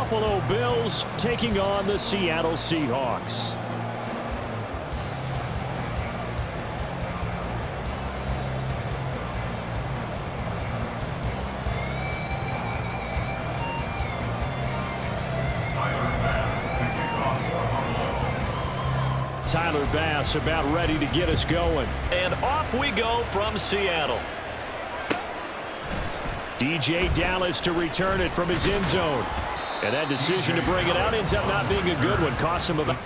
Buffalo Bills taking on the Seattle Seahawks. Tyler Bass about ready to get us going. And off we go from Seattle. DJ Dallas to return it from his end zone. And that decision to bring it out ends up not being a good one. Cost him about...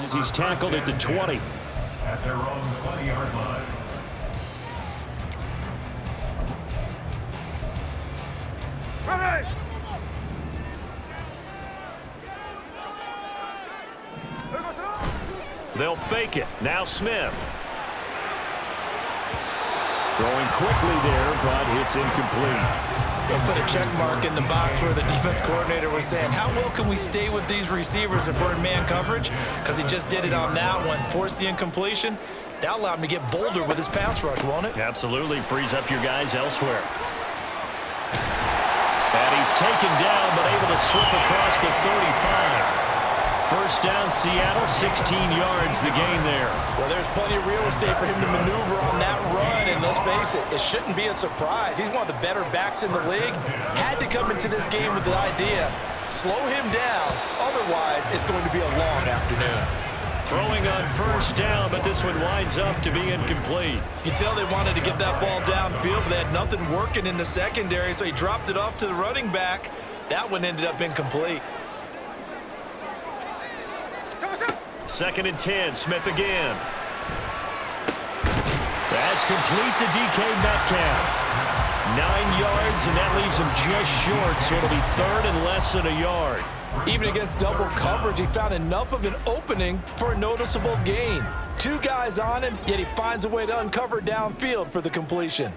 as he's tackled at the 20. At their own 20-yard line. They'll fake it. Now Smith. Throwing quickly there, but it's incomplete. They'll put a check mark in the box where the defense coordinator was saying, how well can we stay with these receivers if we're in man coverage? Because he just did it on that one, forced the incompletion. That allowed him to get bolder with his pass rush, won't it? Absolutely. Frees up your guys elsewhere. And he's taken down, but able to slip across the 35. First down, Seattle, 16 yards the gain there. Well, there's plenty of real estate for him to maneuver on that run, and let's face it, it shouldn't be a surprise. He's one of the better backs in the league. Had to come into this game with the idea, slow him down, otherwise it's going to be a long afternoon. Throwing on first down, but this one winds up to be incomplete. You can tell they wanted to get that ball downfield, but they had nothing working in the secondary, so he dropped it off to the running back. That one ended up incomplete. Second and 10, Smith again. That's complete to DK Metcalf. 9 yards, and that leaves him just short, so it'll be third and less than a yard. Even against double coverage, he found enough of an opening for a noticeable gain. 2 guys on him, yet he finds a way to uncover downfield for the completion.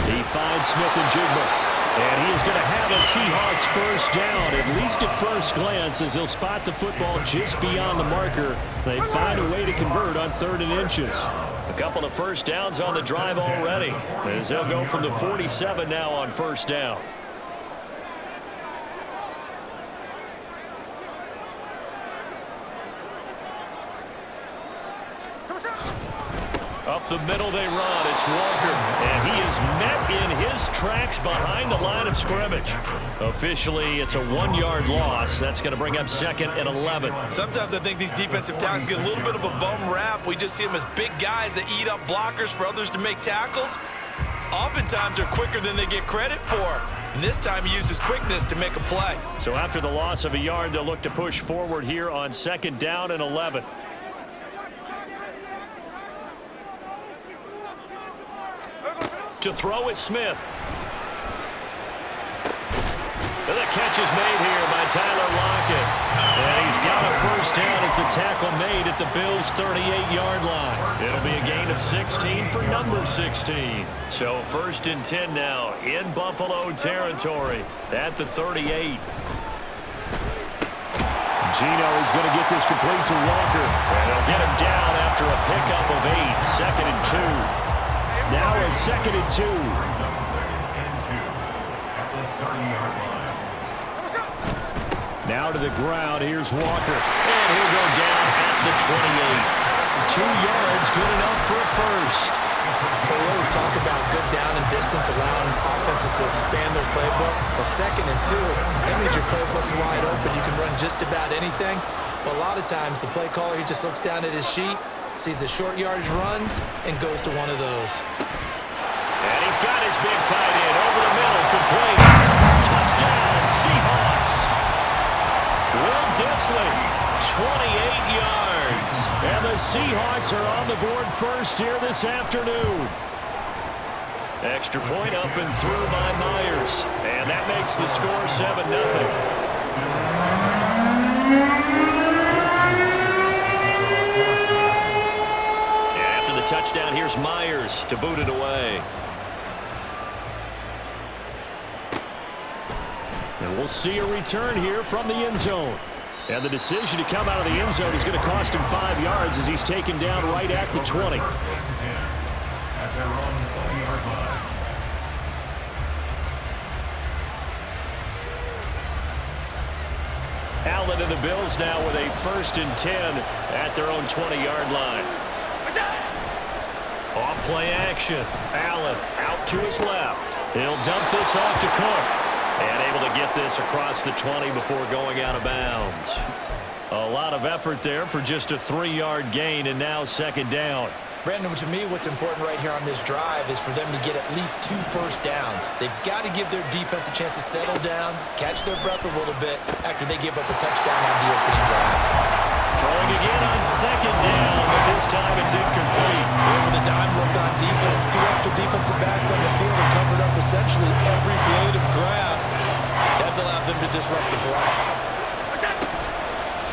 He finds Smith and Jigba. And he is going to have a Seahawks first down, at least at first glance, as he'll spot the football just beyond the marker. They find a way to convert on 3rd and inches. A couple of first downs on the drive already, as they'll go from the 47 now on first down. Up the middle they run. It's Walker. And he is met in his tracks behind the line of scrimmage. Officially, it's a 1-yard loss. That's going to bring up 2nd and 11. Sometimes I think these defensive tackles get a little bit of a bum rap. We just see them as big guys that eat up blockers for others to make tackles. Oftentimes, they're quicker than they get credit for. And this time, he uses quickness to make a play. So after the loss of a yard, they'll look to push forward here on 2nd down and 11. To throw is Smith. And the catch is made here by Tyler Lockett. And he's got a first down as the tackle made at the Bills' 38-yard line. It'll be a gain of 16 for number 16. So 1st and 10 now in Buffalo territory at the 38. Gino is going to get this complete to Walker. And he'll get him down after a pickup of 8. 2nd and 2. Now a 2nd and 2. Now to the ground. Here's Walker. And he'll go down at the 28. 2 yards, good enough for a first. Well, we always talk about good down and distance, allowing offenses to expand their playbook. Well, 2nd and 2, that means your playbook's wide open. You can run just about anything. But a lot of times, the play caller, he just looks down at his sheet, sees the short yardage runs, and goes to one of those. And he's got his big tight end over the middle, complete. Touchdown, Seahawks. Will Dissly, 28 yards. And the Seahawks are on the board first here this afternoon. Extra point up and through by Myers. And that makes the score 7-0. After the touchdown, here's Myers to boot it away. And we'll see a return here from the end zone. And the decision to come out of the end zone is going to cost him 5 yards as he's taken down right at the 20. At their own 20-yard line. Allen and the Bills now with a 1st and 10 at their own 20-yard line. Off play action. Allen out to his left. He'll dump this off to Cook. And able to get this across the 20 before going out of bounds. A lot of effort there for just a 3-yard gain, and now 2nd down. Brandon, to me, what's important right here on this drive is for them to get at least 2 first downs. They've got to give their defense a chance to settle down, catch their breath a little bit after they give up a touchdown on the opening drive. Throwing again on 2nd down, but this time it's incomplete. There with a dime look on defense, 2 extra defensive backs on the field and covered up essentially every blade of grass. That allowed them to disrupt the play.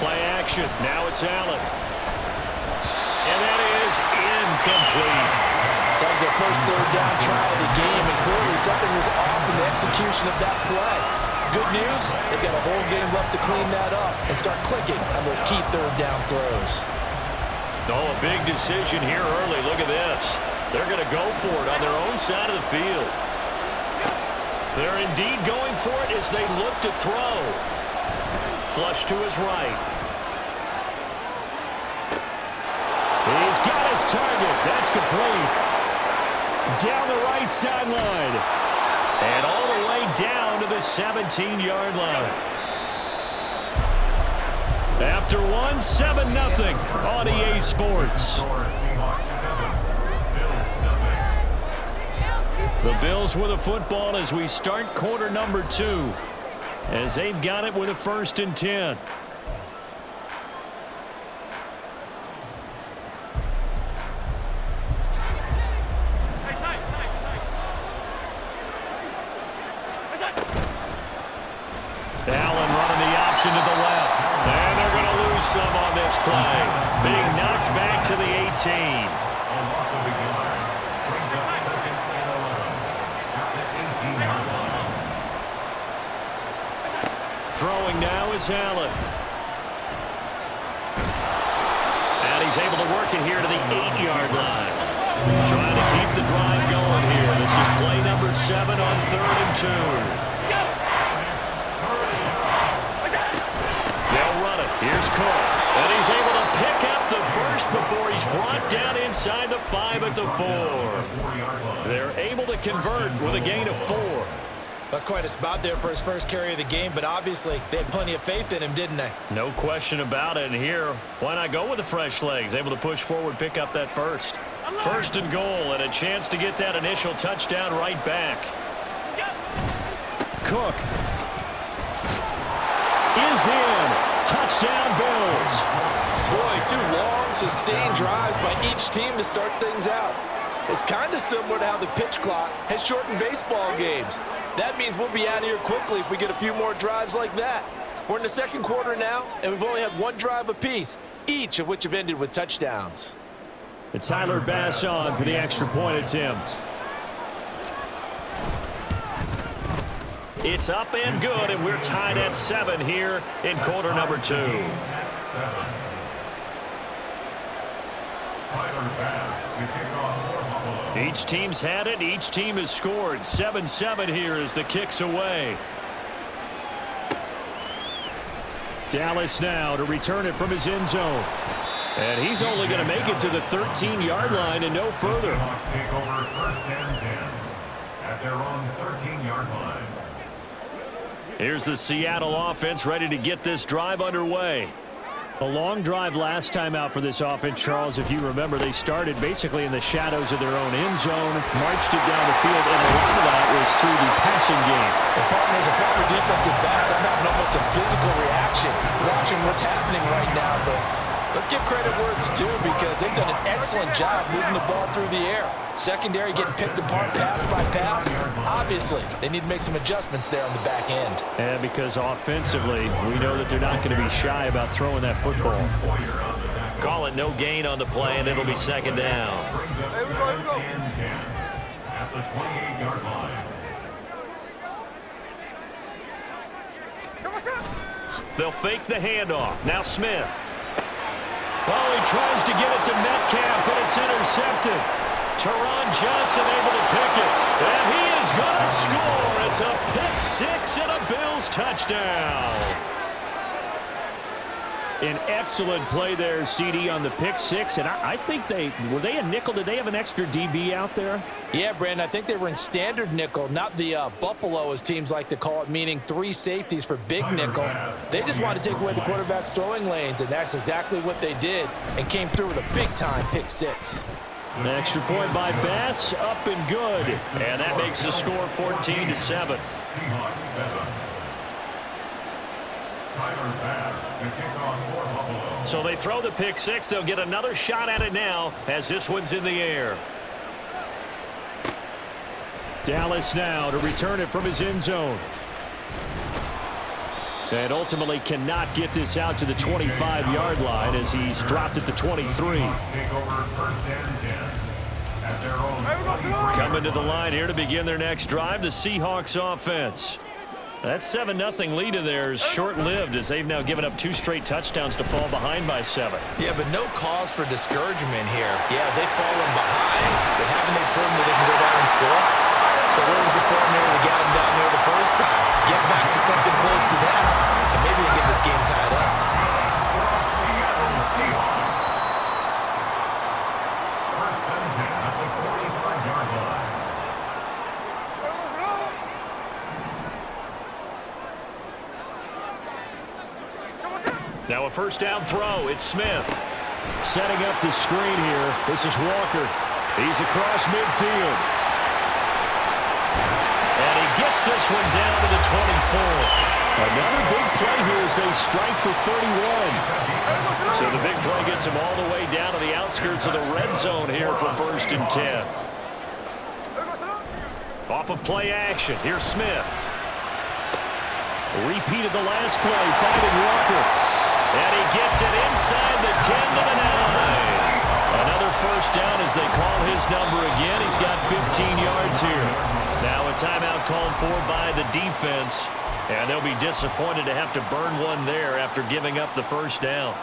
Play action. Now it's Allen. And that is incomplete. That was their first 3rd down try of the game, and clearly something was off in the execution of that play. Good news, they've got a whole game left to clean that up and start clicking on those key 3rd down throws. Oh, a big decision here early. Look at this. They're going to go for it on their own side of the field. They're indeed going for it as they look to throw. Flush to his right. He's got his target. That's complete. Down the right sideline. And all the way down to the 17-yard line. After 1, 7-0 on EA Sports. Seahawks 7, Bills 0. The Bills with the football as we start quarter number 2. As they've got it with a 1st and 10. Allen running the option to the left. And they're going to lose some on this play. Being knocked back to the 18. And also begun. Brings up 2nd and 11. At the 18-yard line. Throwing now is Allen. And he's able to work it here to the 8-yard line. Trying to keep the drive going here. This is play number 7 on 3rd and 2. They'll run it. Here's Cook. And he's able to pick up the 1st before he's brought down inside the 5 at the 4. They're able to convert with a gain of 4. That's quite a spot there for his first carry of the game, but obviously they had plenty of faith in him, didn't they? No question about it. And here, why not go with the fresh legs? Able to push forward, pick up that 1st. 1st and goal, and a chance to get that initial touchdown right back. Cook is in. Touchdown, Bills. Boy, 2 long, sustained drives by each team to start things out. It's kind of similar to how the pitch clock has shortened baseball games. That means we'll be out of here quickly if we get a few more drives like that. We're in the 2nd quarter now, and we've only had 1 drive apiece, each of which have ended with touchdowns. And Tyler Bass on for the extra point attempt. It's up and good, and we're tied at 7 here in quarter number 2. At 7. Tyler Bass to kick off for Buffalo. Each team's had it. Each team has scored. 7-7 here as the kick's away. Dallas now to return it from his end zone. And he's only going to make it to the 13-yard line and no further. The Seahawks take over 1st and 10 at their own 13-yard line. Here's the Seattle offense ready to get this drive underway. A long drive last time out for this offense, Charles. If you remember, they started basically in the shadows of their own end zone, marched it down the field, and a lot of that was through the passing game. The partner is a former defensive back. I'm having almost a physical reaction watching what's happening right now, but Let's give credit where it's due because they've done an excellent job moving the ball through the air. Secondary getting picked apart pass by pass. Obviously, they need to make some adjustments there on the back end. And because offensively, we know that they're not going to be shy about throwing that football. Call it no gain on the play, and it'll be second down. Here we go. At the 28-yard line. They'll fake the handoff. Now Smith. Oh, he tries to get it to Metcalf, but it's intercepted. Teron Johnson able to pick it. And he is going to score. It's a pick six and a Bills touchdown. An excellent play there, CD, on the pick six. And I think were they a nickel? Did they have an extra DB out there? Yeah, Brandon, I think they were in standard nickel, not the Buffalo, as teams like to call it, meaning 3 safeties for big nickel. They just wanted to take away the quarterback's throwing lanes, and that's exactly what they did and came through with a big-time pick six. An extra point by Bass, up and good. And that makes the score 14-7. Seahawks 7. Tyler Bass, the kickoff for Buffalo. So they throw the pick six. They'll get another shot at it now as this one's in the air. Dallas now to return it from his end zone. And ultimately cannot get this out to the 25-yard line as he's dropped at the 23. Seahawks take over first and 10 at their own 20. Coming to the line here to begin their next drive, the Seahawks offense. That 7-0 lead of theirs short-lived as they've now given up 2 straight touchdowns to fall behind by 7. Yeah, but no cause for discouragement here. Yeah, they've fallen behind, but haven't they proven that they can go down and score? So where was the formula that got them down there the first time? Get back to something close to that, and maybe they get this game tied up. Seattle Seahawks. First and 10 at the 45-yard line. Now a first down throw. It's Smith. Setting up the screen here. This is Walker. He's across midfield. And he gets this one down to the 24. Another big play here as they strike for 31. So the big play gets him all the way down to the outskirts of the red zone here for first and 10. Off of play action. Here's Smith. Repeated the last play, finding Walker. And he gets it inside the 10 to the 9. Another first down as they call his number again. He's got 15 yards here. Now a timeout called for by the defense. And they'll be disappointed to have to burn one there after giving up the first down.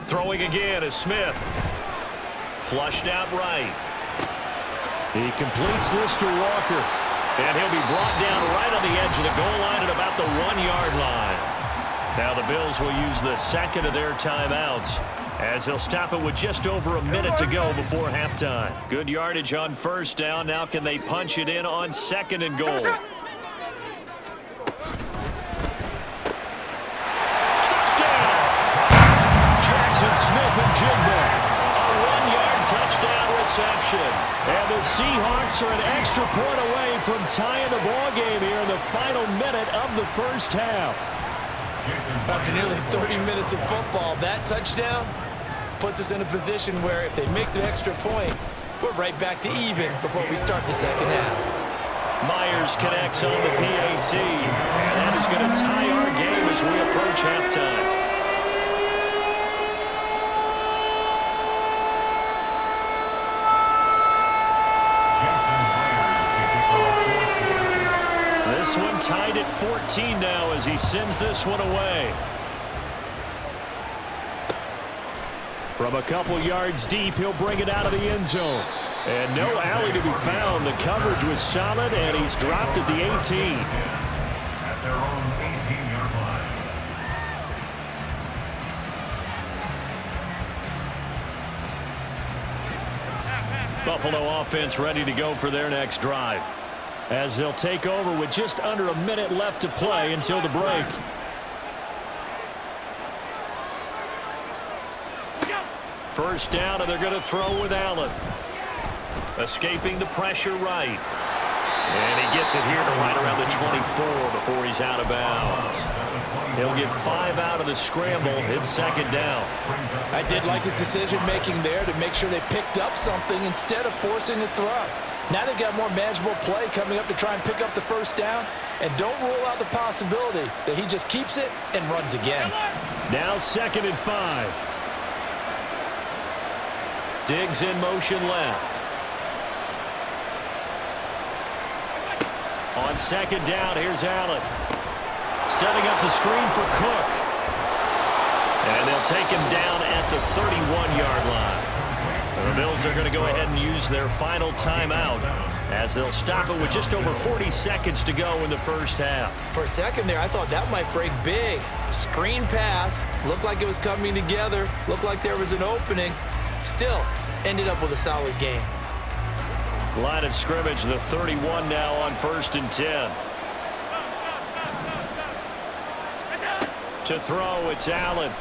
Throwing again is Smith. Flushed out right. He completes this to Walker. And he'll be brought down right on the edge of the goal line at about the 1-yard line. Now the Bills will use the second of their timeouts as they'll stop it with just over a minute to go before halftime. Good yardage on first down. Now can they punch it in on second and goal? Smith and Jigba. A 1-yard touchdown reception. And the Seahawks are an extra point away from tying the ball game here in the final minute of the first half. After nearly 30 minutes of football, that touchdown puts us in a position where if they make the extra point, we're right back to even before we start the second half. Myers connects on the PAT. And that is going to tie our game as we approach halftime. This one tied at 14 now as he sends this one away. From a couple yards deep, he'll bring it out of the end zone. And no alley to be found. The coverage was solid, and he's dropped at the 18. At their own 18-yard line. Buffalo offense ready to go for their next drive. As they'll take over with just under a minute left to play until the break. First down, and they're going to throw with Allen. Escaping the pressure right. And he gets it here to right around the 24 before he's out of bounds. He'll get 5 out of the scramble. It's second down. I did like his decision-making there to make sure they picked up something instead of forcing the throw. Now they've got more manageable play coming up to try and pick up the first down. And don't rule out the possibility that he just keeps it and runs again. Now 2nd and 5. Diggs in motion left. On 2nd down, here's Allen. Setting up the screen for Cook. And they'll take him down at the 31-yard line. The Bills are going to go ahead and use their final timeout as they'll stop it with just over 40 seconds to go in the first half. For a second there, I thought that might break big. Screen pass. Looked like it was coming together. Looked like there was an opening. Still, ended up with a solid game. Line of scrimmage, the 31 now on 1st and 10. To throw, it's Allen.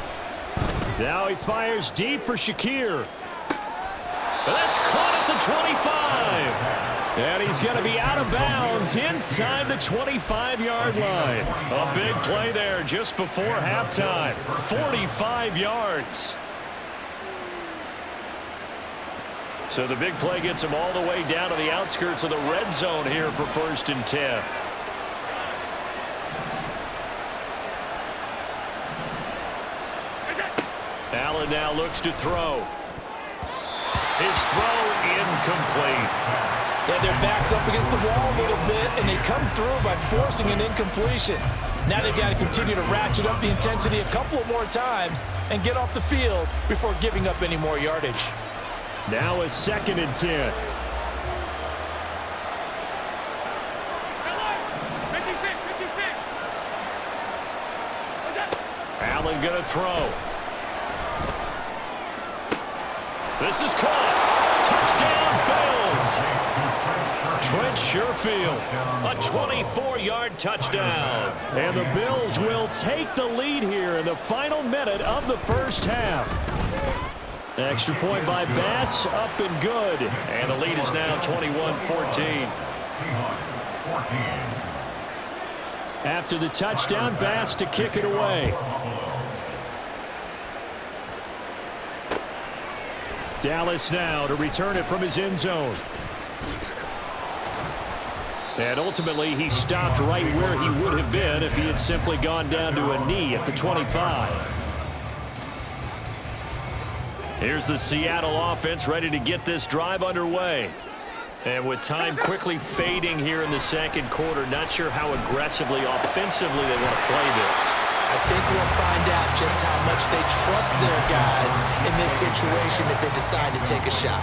Now he fires deep for Shakir. That's caught at the 25. And he's going to be out of bounds inside the 25-yard line. A big play there just before halftime. 45 yards. So the big play gets him all the way down to the outskirts of the red zone here for 1st and 10. Allen now looks to throw. His throw incomplete. Yeah, their back's up against the wall a little bit, and they come through by forcing an incompletion. Now they've got to continue to ratchet up the intensity a couple of more times and get off the field before giving up any more yardage. Now a 2nd and 10. Allen going to throw. This is caught. Touchdown, Bills. Trent Sherfield, a 24-yard touchdown. And the Bills will take the lead here in the final minute of the first half. Extra point by Bass, up and good. And the lead is now 21-14. After the touchdown, Bass to kick it away. Dallas now to return it from his end zone. And ultimately, he stopped right where he would have been if he had simply gone down to a knee at the 25. Here's the Seattle offense ready to get this drive underway. And with time quickly fading here in the second quarter, not sure how aggressively, offensively they want to play this. I think we'll find out just how much they trust their guys in this situation if they decide to take a shot.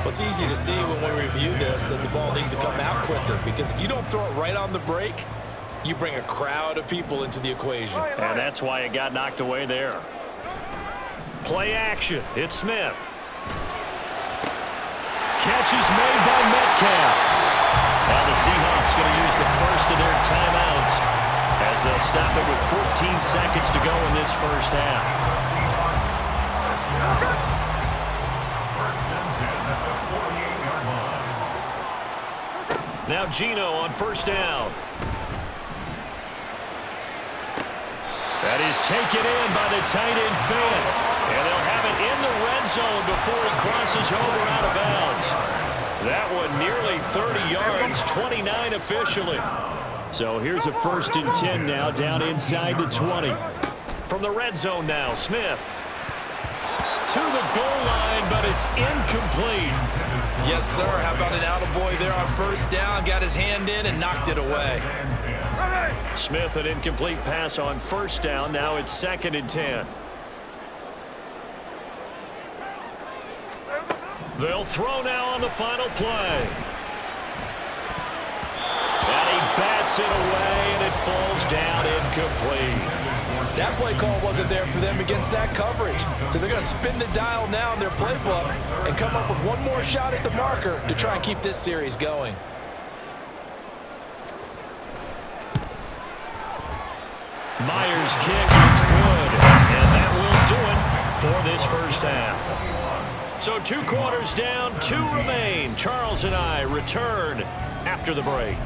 Well, it's easy to see when we review this that the ball needs to come out quicker, because if you don't throw it right on the break, you bring a crowd of people into the equation. And that's why it got knocked away there. Play action. It's Smith. Catch is made by Metcalf. Now the Seahawks going to use the first of their timeouts as they'll stop it with 14 seconds to go in this first half. Now Geno on first down. That is taken in by the tight end Fant. And they'll have it in the red zone before he crosses over out of bounds. That one nearly 30 yards, 29 officially. So here's a 1st and 10 now down inside the 20. From the red zone now, Smith. To the goal line, but it's incomplete. Yes, sir. How about an attaboy there on first down? Got his hand in and knocked it away. Smith, an incomplete pass on first down. Now it's 2nd and 10. They'll throw now on the final play. And he bats it away, and it falls down incomplete. That play call wasn't there for them against that coverage. So they're going to spin the dial now in their playbook and come up with one more shot at the marker to try and keep this series going. Myers' kick is good, and that will do it for this first half. So 2 quarters down, 2 remain. Charles and I return after the break.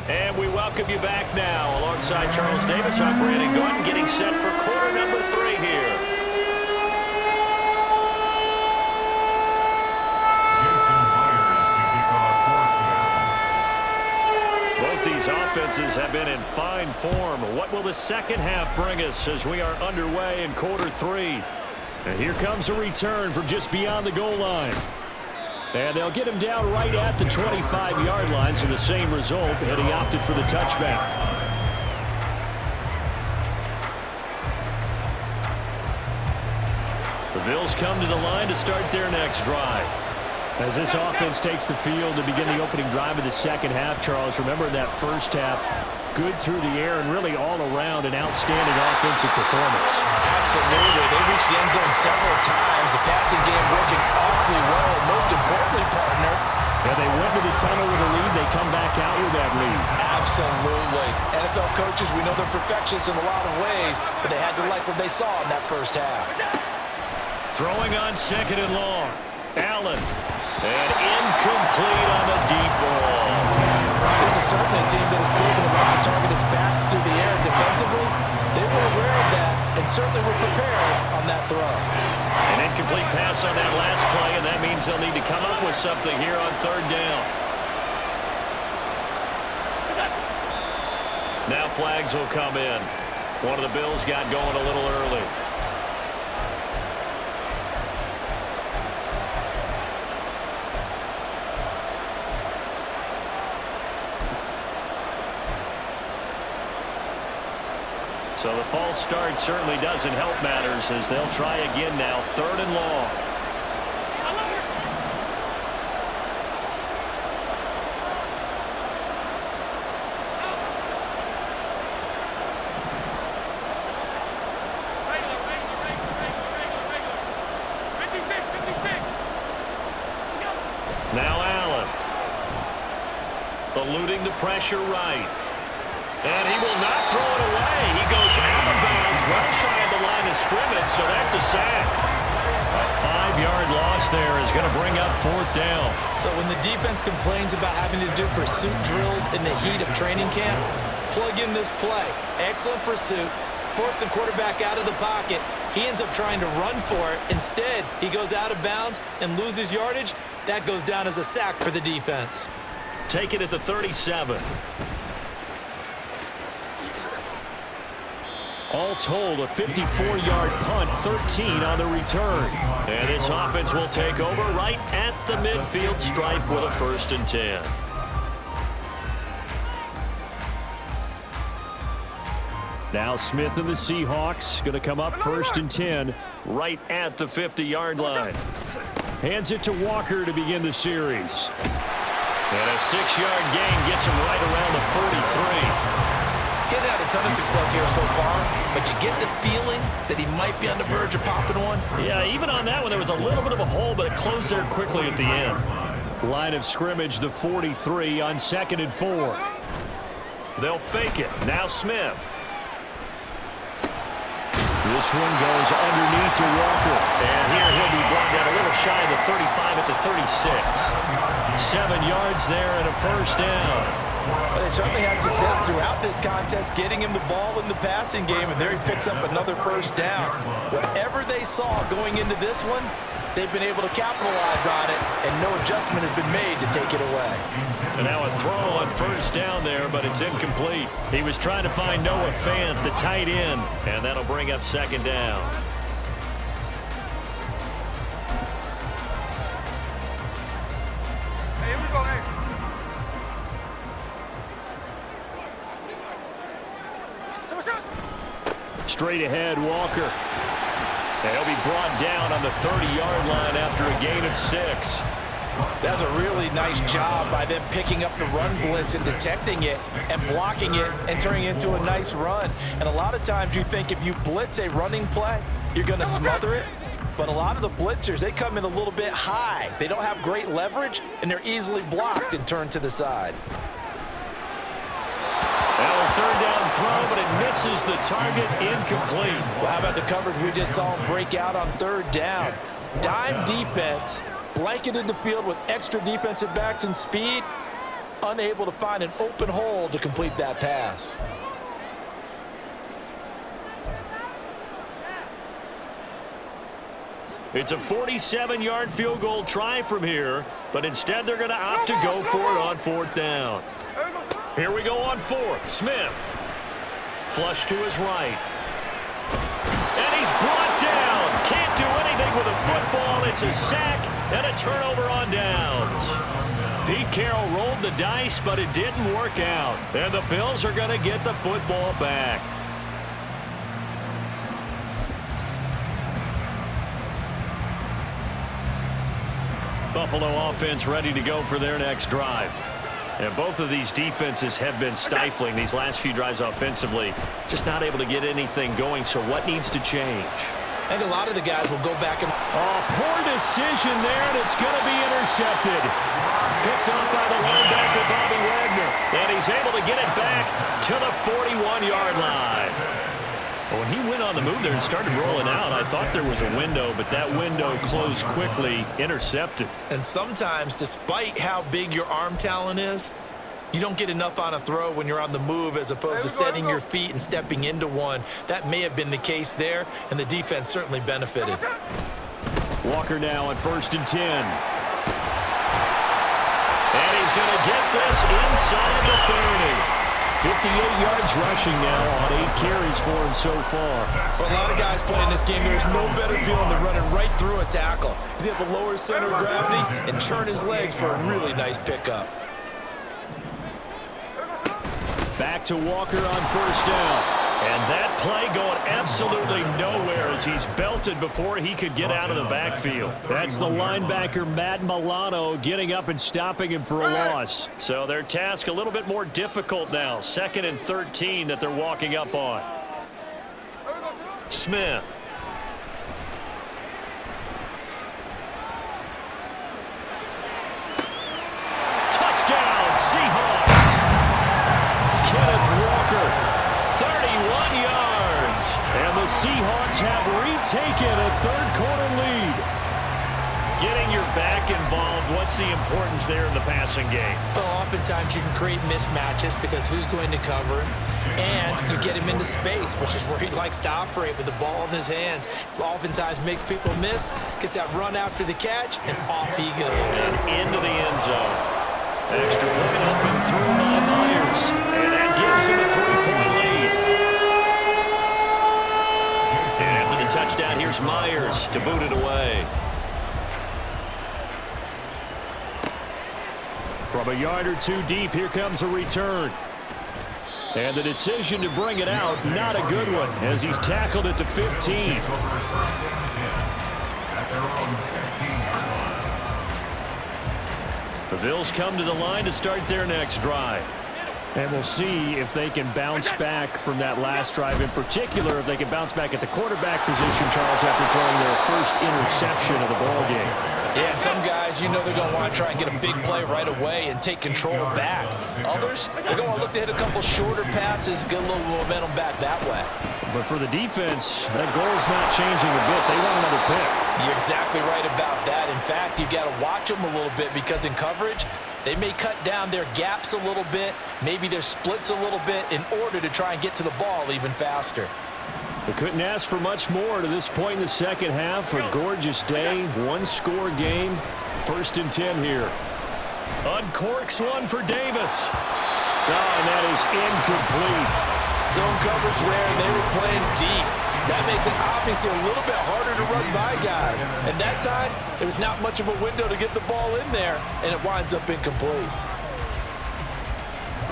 And we welcome you back now. Alongside Charles Davis, I'm Brandon Gordon, getting set for quarter number 3 here. Both these offenses have been in fine form. What will the second half bring us as we are underway in quarter 3? And here comes a return from just beyond the goal line. And they'll get him down right at the 25-yard line, so the same result, and he opted for the touchback. The Bills come to the line to start their next drive. As this offense takes the field to begin the opening drive of the second half, Charles, remember that first half, good through the air and really all around an outstanding offensive performance. Absolutely. They reached the end zone several times. The passing game working awfully well. And most importantly, partner, yeah, they went to the tunnel with a lead. They come back out with that lead. Absolutely. NFL coaches, we know they're perfectionists in a lot of ways, but they had to like what they saw in that first half. Throwing on 2nd and long. Allen. And incomplete on the deep ball. This is certainly a team that has proven it wants to target its backs through the air defensively. They were aware of that and certainly were prepared on that throw. An incomplete pass on that last play, and that means they'll need to come up with something here on 3rd down. Now flags will come in. One of the Bills got going a little early. So the false start certainly doesn't help matters as they'll try again now, 3rd and long. Now Allen. Eluding the pressure right. And he will not throw it away. He goes out of bounds, well shy of the line of scrimmage, so that's a sack. A 5-yard loss there is going to bring up 4th down. So when the defense complains about having to do pursuit drills in the heat of training camp, plug in this play. Excellent pursuit. Force the quarterback out of the pocket. He ends up trying to run for it. Instead, he goes out of bounds and loses yardage. That goes down as a sack for the defense. Take it at the 37. All told, a 54-yard punt, 13 on the return. And this offense will take over right at the midfield stripe with a 1st and 10. Now Smith and the Seahawks going to come up 1st and 10 right at the 50-yard line. Hands it to Walker to begin the series. And a 6-yard gain gets him right around the 43. Getting had a ton of success here so far, but you get the feeling that he might be on the verge of popping one. Yeah, even on that one, there was a little bit of a hole, but it closed there quickly at the end. Line of scrimmage, the 43 on 2nd and 4. They'll fake it. Now Smith. This one goes underneath to Walker. And here he'll be brought down a little shy of the 35 at the 36. 7 yards there and a 1st down. But they certainly had success throughout this contest, getting him the ball in the passing game, and there he picks up another 1st down. Whatever they saw going into this one, they've been able to capitalize on it, and no adjustment has been made to take it away. And now a throw on 1st down there, but it's incomplete. He was trying to find Noah Fant, the tight end, and that'll bring up 2nd down. Hey, here we go, hey. Straight ahead, Walker. And he'll be brought down on the 30-yard line after a gain of 6. That's a really nice job by them picking up the run blitz and detecting it and blocking it and turning it into a nice run. And a lot of times you think if you blitz a running play, you're going to smother it. But a lot of the blitzers, they come in a little bit high. They don't have great leverage, and they're easily blocked and turned to the side. Now a third down throw, but it misses the target, incomplete. Well, how about the coverage we just saw him break out on third down? Dime defense, blanketed the field with extra defensive backs and speed, unable to find an open hole to complete that pass. It's a 47-yard field goal try from here, but instead they're going to opt to go for it on fourth down. Here we go on fourth. Smith. Flush to his right. And he's brought down. Can't do anything with a football. It's a sack and a turnover on downs. Pete Carroll rolled the dice, but it didn't work out. And the Bills are going to get the football back. Buffalo offense ready to go for their next drive. And both of these defenses have been stifling these last few drives offensively. Just not able to get anything going, so what needs to change? I think a lot of the guys will go back and... Oh, poor decision there, and it's going to be intercepted. Picked up by the linebacker, Bobby Wagner. And he's able to get it back to the 41-yard line. When he went on the move there and started rolling out, I thought there was a window, but that window closed quickly, intercepted. And sometimes, despite how big your arm talent is, you don't get enough on a throw when you're on the move as opposed to setting your feet and stepping into one. That may have been the case there, and the defense certainly benefited. Walker now on 1st and 10. And he's going to get this inside the 30. 58 yards rushing now on 8 carries for him so far. For a lot of guys playing this game, there's no better feeling than running right through a tackle. He's able to lower his center of gravity and churn his legs for a really nice pickup. Back to Walker on 1st down. And that play going absolutely nowhere as he's belted before he could get out of the backfield. That's the linebacker, Matt Milano, getting up and stopping him for a loss. So their task a little bit more difficult now. 2nd and 13 that they're walking up on. Smith. Touchdown, Seahawks. Kenneth Walker. 31 yards. And the Seahawks have retaken a third-quarter lead. Getting your back involved, what's the importance there in the passing game? Well, oftentimes you can create mismatches because who's going to cover him? And you get him into space, which is where he likes to operate with the ball in his hands. Oftentimes makes people miss, gets that run after the catch, and off he goes. And into the end zone. Extra point up and through by Myers. And that gives him a 3-point lead. And after the touchdown, here's Myers to boot it away. From a yard or two deep, here comes a return. And the decision to bring it out, not a good one, as he's tackled at the 15. The Bills come to the line to start their next drive. And we'll see if they can bounce back from that last drive. In particular, if they can bounce back at the quarterback position, Charles, after throwing their first interception of the ball game. Yeah, and some guys, you know they're going to want to try and get a big play right away and take control back. Others, they're going to look to hit a couple shorter passes, get a little momentum back that way. But for the defense, that goal's not changing a bit. They want another pick. You're exactly right about that. In fact, you've got to watch them a little bit because in coverage, they may cut down their gaps a little bit, maybe their splits a little bit in order to try and get to the ball even faster. They couldn't ask for much more to this point in the second half. A gorgeous day, one-score game. 1st and 10 here. Uncorks one for Davis. Oh, and that is incomplete. Zone coverage there, and they were playing deep. That makes it obviously a little bit harder to run by guys. And that time, there was not much of a window to get the ball in there, and it winds up incomplete.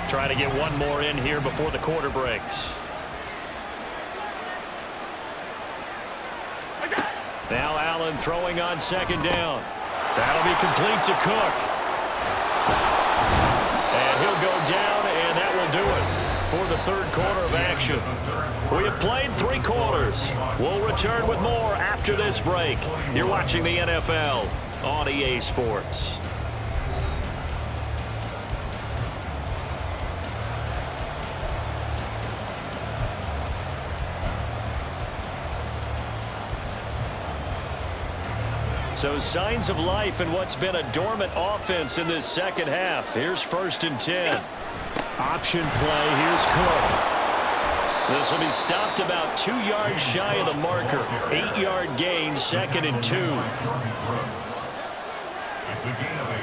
Try to get one more in here before the quarter breaks. Now Allen throwing on 2nd down. That'll be complete to Cook. And he'll go down, and that will do it for the third quarter of action. action. We have played 3 quarters. We'll return with more after this break. You're watching the NFL on EA Sports. So signs of life in what's been a dormant offense in this second half. Here's 1st and 10. Option play. Here's Cook. This will be stopped about 2 yards shy of the marker. 8-yard gain, 2nd and 2. It's a gain of 8.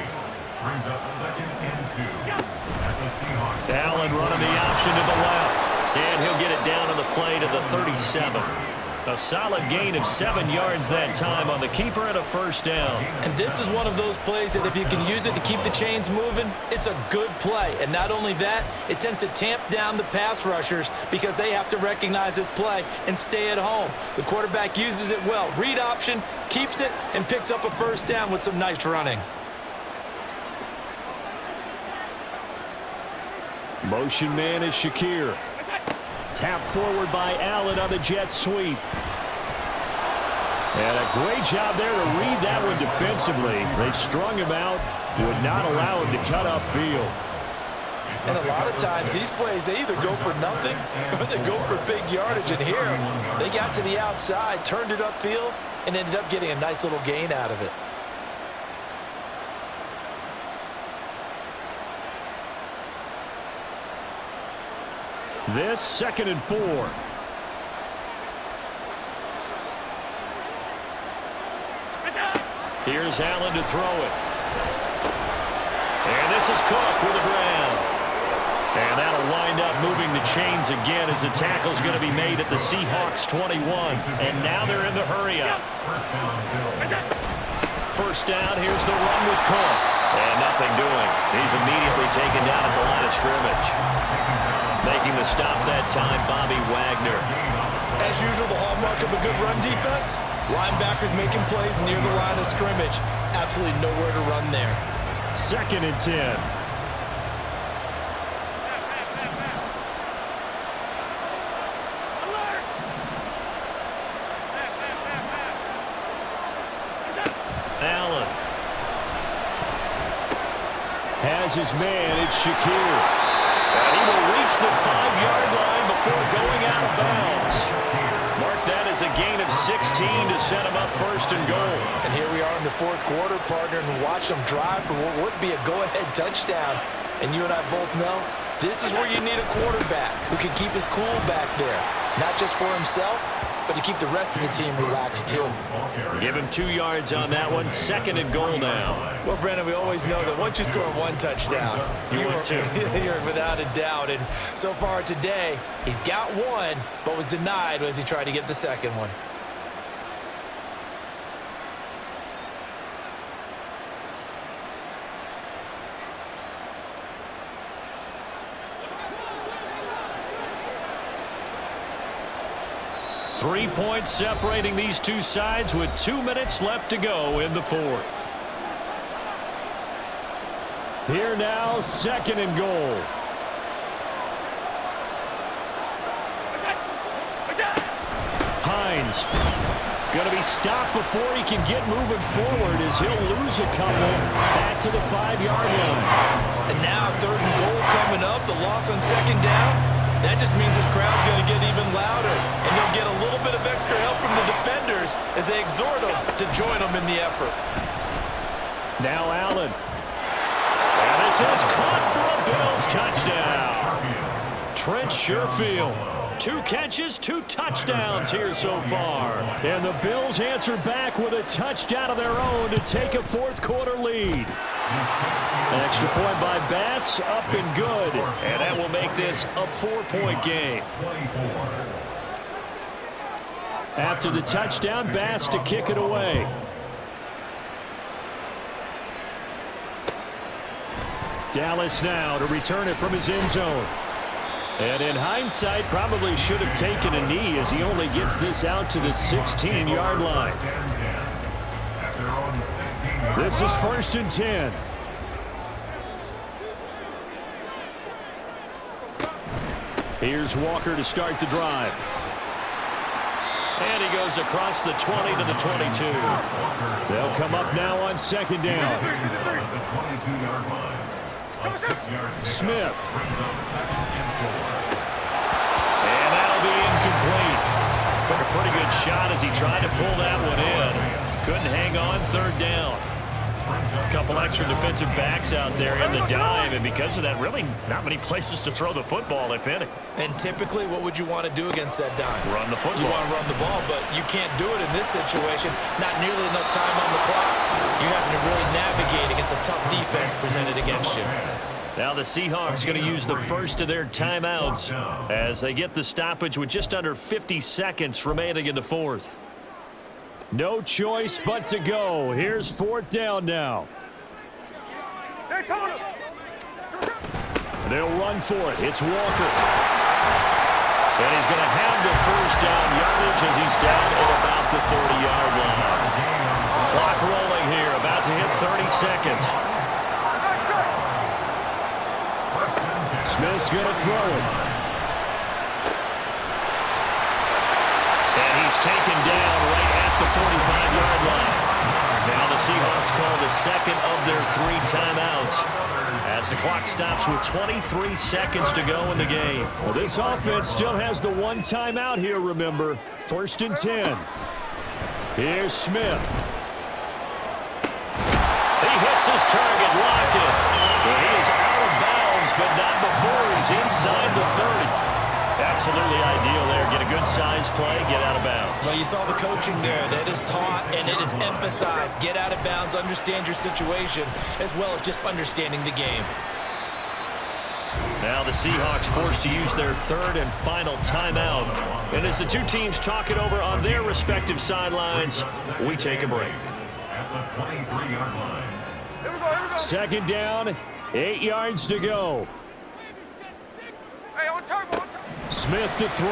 Brings up 2nd and 2. At the Seahawks. Allen running the option to the left. And he'll get it down on the play to the 37. A solid gain of 7 yards that time on the keeper and a 1st down. And this is one of those plays that if you can use it to keep the chains moving, it's a good play. And not only that, it tends to tamp down the pass rushers because they have to recognize this play and stay at home. The quarterback uses it well. Read option, keeps it, and picks up a 1st down with some nice running. Motion man is Shakir. Tap forward by Allen on the jet sweep. And a great job there to read that one defensively. They strung him out, would not allow him to cut upfield. And a lot of times, these plays, they either go for nothing or they go for big yardage. And here, they got to the outside, turned it upfield, and ended up getting a nice little gain out of it. This 2nd and 4. Here's Allen to throw it. And this is Cook with a grab. And that'll wind up moving the chains again as the tackle's going to be made at the Seahawks 21. And now they're in the hurry-up. 1st down, here's the run with Cook. And nothing doing. He's immediately taken down at the line of scrimmage. Making the stop that time, Bobby Wagner. As usual, the hallmark of a good run defense, linebackers making plays near the line of scrimmage. Absolutely nowhere to run there. 2nd and 10. Allen Has his man, it's Shakir. And he will reach the 5-yard line before going out of bounds. Mark that as a gain of 16 to set him up 1st and goal. And here we are in the 4th quarter, partner, and watch them drive for what would be a go-ahead touchdown. And you and I both know this is where you need a quarterback who can keep his cool back there, not just for himself, but to keep the rest of the team relaxed too. Give him 2 yards on that one. 2nd and goal now. Well, Brandon, we always know that once you score 1 touchdown, you're without a doubt. And so far today, he's got 1, but was denied as he tried to get the 2nd one. Three points separating these two sides with 2 minutes left to go in the 4th. Here now, 2nd and goal. Hines going to be stopped before he can get moving forward as he'll lose a couple back to the 5-yard line. And now 3rd and goal coming up, the loss on 2nd down. That just means this crowd's going to get even louder, and they'll get a little bit of extra help from the defenders as they exhort them to join them in the effort. Now Allen. And this is caught for a Bills touchdown. Trent Sherfield. 2 catches, 2 touchdowns here so far. And the Bills answer back with a touchdown of their own to take a 4th quarter lead. An extra point by Bass, up and good. And that will make this a 4-point game. After the touchdown, Bass to kick it away. Dallas now to return it from his end zone. And in hindsight, probably should have taken a knee as he only gets this out to the 16-yard line. This is 1st and 10. Here's Walker to start the drive. And he goes across the 20 to the 22. They'll come up now on second down. The 22-yard line. A 6-yard Smith. brings up 2nd and 4. And that'll be incomplete. Took a pretty good shot as he tried to pull that one in. Couldn't hang on, third down. A couple extra defensive backs out there in the dime, and because of that, really not many places to throw the football, if any. And typically, what would you want to do against that dime? Run the football. You want to run the ball, but you can't do it in this situation. Not nearly enough time on the clock. You're having to really navigate against a tough defense presented against you. Now the Seahawks going to use the first of their timeouts as they get the stoppage with just under 50 seconds remaining in the fourth. No choice but to go. Here's fourth down now. They'll run for it. It's Walker. And he's going to have the first down yardage as he's down at about the 30-yard line. Clock rolling here, about to hit 30 seconds. Smith's going to throw it. And he's taken down right at the 45-yard line. Now the Seahawks call the second of their 3 timeouts as the clock stops with 23 seconds to go in the game. Well, this offense still has the 1 timeout here, remember. 1st and 10. Here's Smith. He hits his target, Lockett. Well, he is out of bounds, but not before he's inside the 30. Absolutely ideal there. Get a good size play, get out of bounds. Well, you saw the coaching there. That is taught and it is emphasized. Get out of bounds, understand your situation, as well as just understanding the game. Now the Seahawks forced to use their 3rd and final timeout. And as the two teams talk it over on their respective sidelines, we take a break. At the 23-yard line. Second down, 8 yards to go. Smith to throw.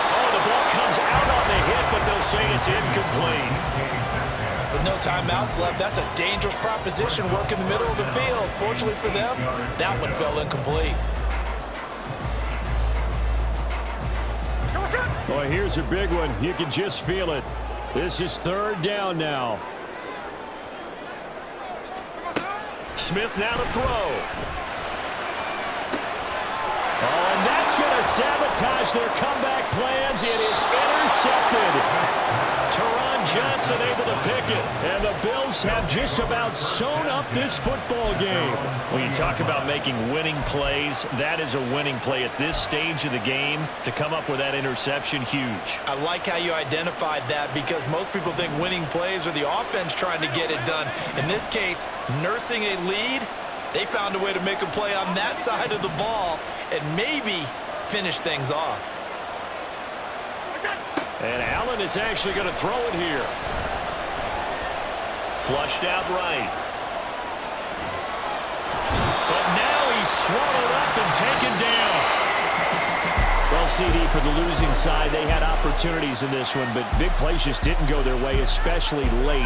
Oh, the ball comes out on the hit, but they'll say it's incomplete. With no timeouts left, that's a dangerous proposition. Work in the middle of the field. Fortunately for them, that one fell incomplete. Boy, here's a big one. You can just feel it. This is 3rd down now. Smith now to throw. Oh, and that's going to sabotage their comeback plans. It is intercepted. Teron Johnson able to pick it. And the Bills have just about sewn up this football game. When you talk about making winning plays, that is a winning play at this stage of the game. To come up with that interception, huge. I like how you identified that because most people think winning plays are the offense trying to get it done. In this case, nursing a lead, they found a way to make a play on that side of the ball and maybe finish things off. And Allen is actually going to throw it here. Flushed out right. But now he's swallowed up and taken down. Well, CD, for the losing side, they had opportunities in this one, but big plays just didn't go their way, especially late.